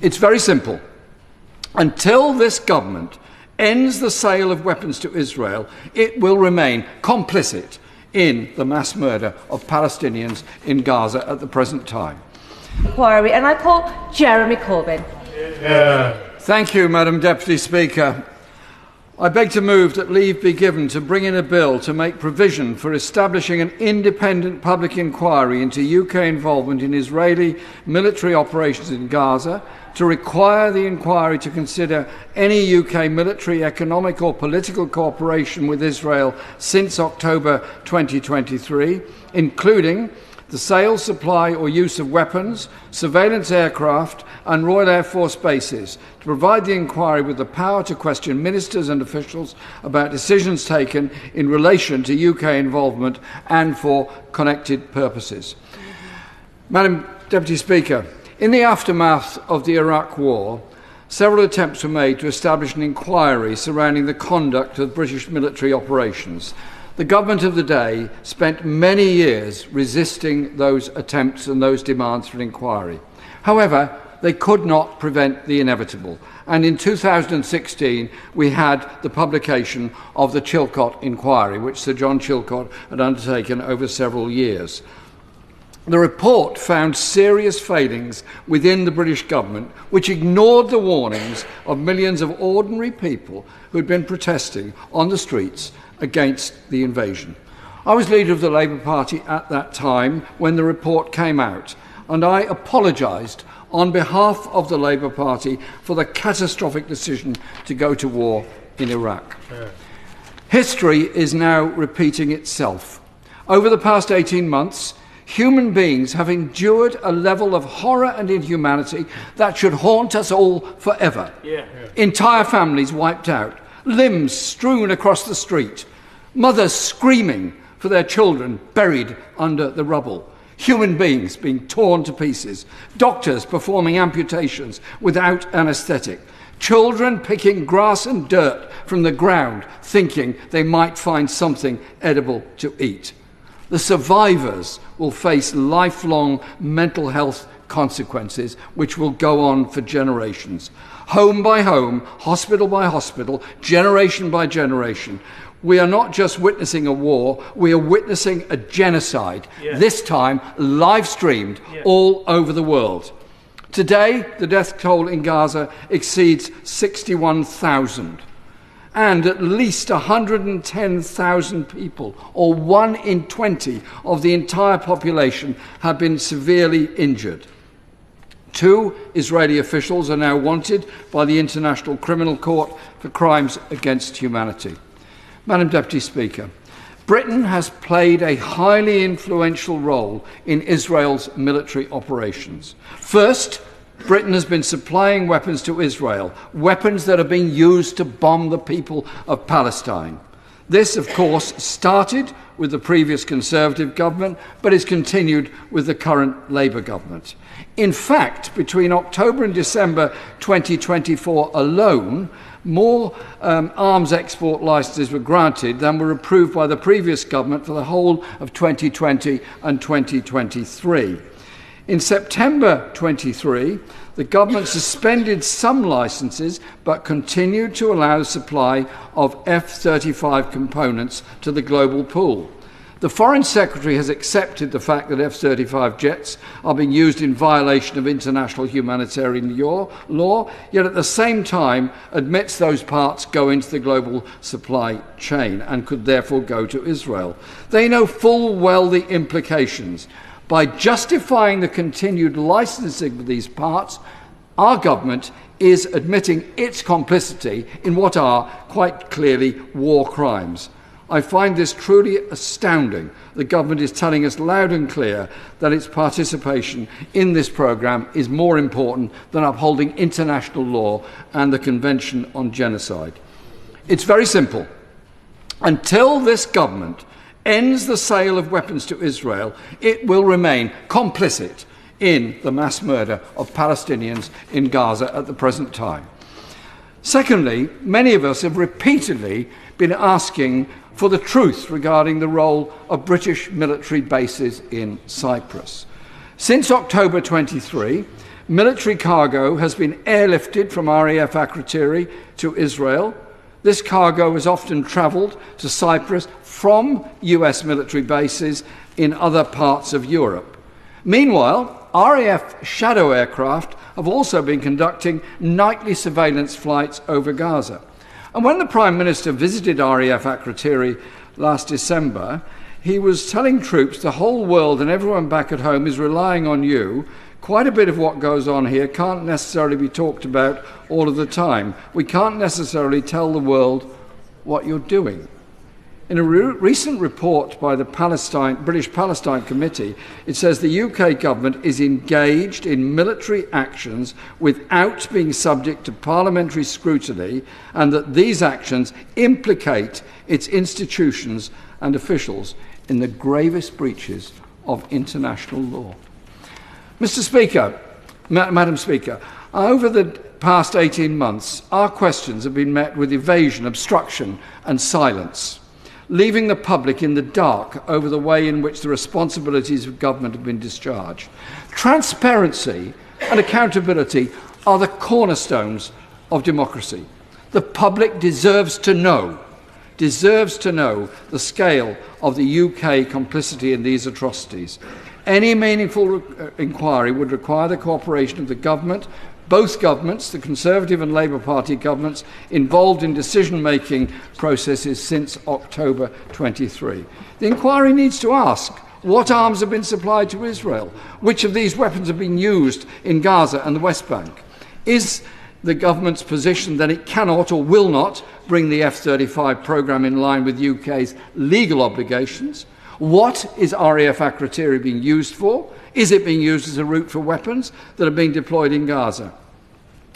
It's very simple. Until this government ends the sale of weapons to Israel, it will remain complicit in the mass murder of Palestinians in Gaza at the present time. Inquiry, and I call Jeremy Corbyn. Yeah. Thank you, Madam Deputy Speaker. I beg to move that leave be given to bring in a bill to make provision for establishing an independent public inquiry into UK involvement in Israeli military operations in Gaza, to require the inquiry to consider any UK military, economic or political cooperation with Israel since October 2023, including the sale, supply or use of weapons, surveillance aircraft and Royal Air Force bases, to provide the inquiry with the power to question ministers and officials about decisions taken in relation to UK involvement and for connected purposes. Madam Deputy Speaker, in the aftermath of the Iraq War, several attempts were made to establish an inquiry surrounding the conduct of British military operations. The government of the day spent many years resisting those attempts and those demands for an inquiry. However, they could not prevent the inevitable, and in 2016 we had the publication of the Chilcot Inquiry, which Sir John Chilcot had undertaken over several years. The report found serious failings within the British government, which ignored the warnings of millions of ordinary people who had been protesting on the streets against the invasion. I was leader of the Labour Party at that time when the report came out, and I apologised on behalf of the Labour Party for the catastrophic decision to go to war in Iraq. History is now repeating itself. Over the past 18 months, human beings have endured a level of horror and inhumanity that should haunt us all forever. Entire families wiped out, limbs strewn across the street, mothers screaming for their children buried under the rubble, human beings being torn to pieces, doctors performing amputations without anaesthetic, children picking grass and dirt from the ground thinking they might find something edible to eat. The survivors will face lifelong mental health consequences which will go on for generations. Home by home, hospital by hospital, generation by generation. We are not just witnessing a war, we are witnessing a genocide, this time live streamed all over the world. Today, the death toll in Gaza exceeds 61,000. And at least 110,000 people, or 1 in 20 of the entire population, have been severely injured. 2 Israeli officials are now wanted by the International Criminal Court for crimes against humanity. Madam Deputy Speaker, Britain has played a highly influential role in Israel's military operations. First, Britain has been supplying weapons to Israel, weapons that are being used to bomb the people of Palestine. This, of course, started with the previous Conservative government, but is continued with the current Labour government. In fact, between October and December 2024 alone, more arms export licences were granted than were approved by the previous government for the whole of 2020 and 2023. In September 23, the government suspended some licences but continued to allow the supply of F-35 components to the global pool. The Foreign Secretary has accepted the fact that F-35 jets are being used in violation of international humanitarian law, yet at the same time admits those parts go into the global supply chain and could therefore go to Israel. They know full well the implications. By justifying the continued licensing of these parts, our government is admitting its complicity in what are, quite clearly, war crimes. I find this truly astounding. The government is telling us loud and clear that its participation in this programme is more important than upholding international law and the Convention on Genocide. It's very simple. Until this government ends the sale of weapons to Israel, it will remain complicit in the mass murder of Palestinians in Gaza at the present time. Secondly, many of us have repeatedly been asking for the truth regarding the role of British military bases in Cyprus. Since October 23, Military cargo has been airlifted from RAF Akrotiri to Israel. This cargo has often travelled to Cyprus from US military bases in other parts of Europe. Meanwhile, RAF shadow aircraft have also been conducting nightly surveillance flights over Gaza. And when the Prime Minister visited RAF Akrotiri last December, he was telling troops the whole world and everyone back at home is relying on you. Quite a bit of what goes on here can't necessarily be talked about all of the time. We can't necessarily tell the world what you're doing. In a recent report by the British Palestine Committee, it says the UK government is engaged in military actions without being subject to parliamentary scrutiny, and that these actions implicate its institutions and officials in the gravest breaches of international law. Mr. Speaker, Madam Speaker, over the past 18 months, our questions have been met with evasion, obstruction and silence, leaving the public in the dark over the way in which the responsibilities of government have been discharged. Transparency and accountability are the cornerstones of democracy. The public deserves to know the scale of the UK complicity in these atrocities. Any meaningful inquiry would require the cooperation of the government, both governments, the Conservative and Labour Party governments, involved in decision-making processes since October 23. The inquiry needs to ask what arms have been supplied to Israel, which of these weapons have been used in Gaza and the West Bank. Is the government's position that it cannot or will not bring the F-35 programme in line with UK's legal obligations? What is RAF Akrotiri being used for? Is it being used as a route for weapons that are being deployed in Gaza?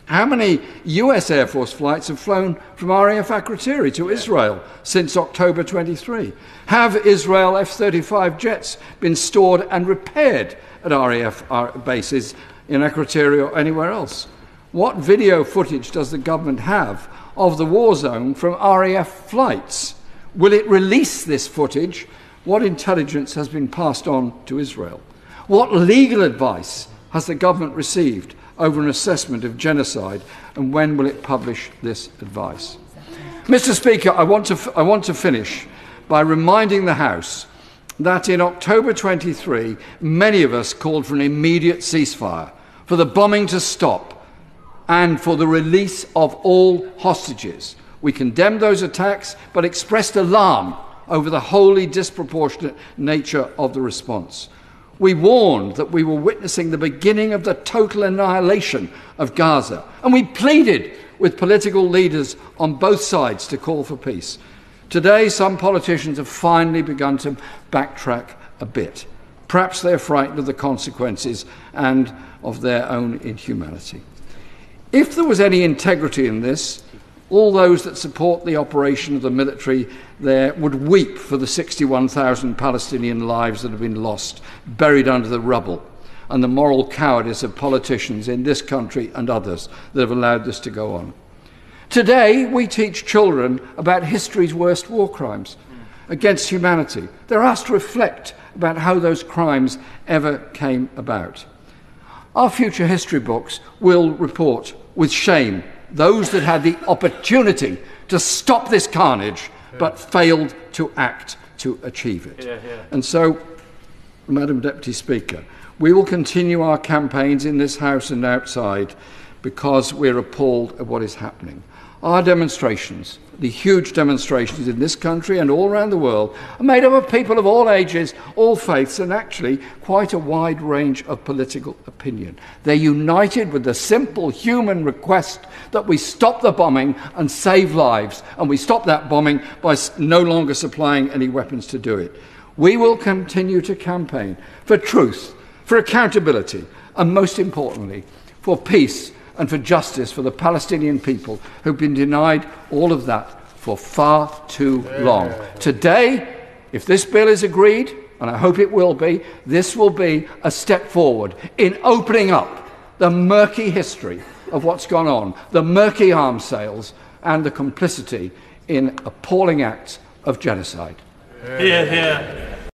How many US Air Force flights have flown from RAF Akrotiri to Israel since October 23? Have Israel F-35 jets been stored and repaired at RAF bases in Akrotiri or anywhere else? What video footage does the government have of the war zone from RAF flights? Will it release this footage? What intelligence has been passed on to Israel? What legal advice has the government received over an assessment of genocide, and when will it publish this advice? Mr. Speaker, I want to finish by reminding the House that in October 23, many of us called for an immediate ceasefire, for the bombing to stop, and for the release of all hostages. We condemned those attacks, but expressed alarm over the wholly disproportionate nature of the response. We warned that we were witnessing the beginning of the total annihilation of Gaza, and we pleaded with political leaders on both sides to call for peace. Today, some politicians have finally begun to backtrack a bit. Perhaps they're frightened of the consequences and of their own inhumanity. If there was any integrity in this, all those that support the operation of the military there would weep for the 61,000 Palestinian lives that have been lost, buried under the rubble, and the moral cowardice of politicians in this country and others that have allowed this to go on. Today, we teach children about history's worst war crimes against humanity. They're asked to reflect about how those crimes ever came about. Our future history books will report with shame those that had the opportunity to stop this carnage but failed to act to achieve it. And so, Madam Deputy Speaker, we will continue our campaigns in this House and outside because we're appalled at what is happening. Our demonstrations, the huge demonstrations in this country and all around the world, are made up of people of all ages, all faiths, and actually quite a wide range of political opinion. They're united with the simple human request that we stop the bombing and save lives, and we stop that bombing by no longer supplying any weapons to do it. We will continue to campaign for truth, for accountability, and most importantly, for peace and for justice for the Palestinian people who've been denied all of that for far too long. Today, if this bill is agreed, and I hope it will be, this will be a step forward in opening up the murky history of what's gone on, the murky arms sales, and the complicity in appalling acts of genocide. Hear, hear.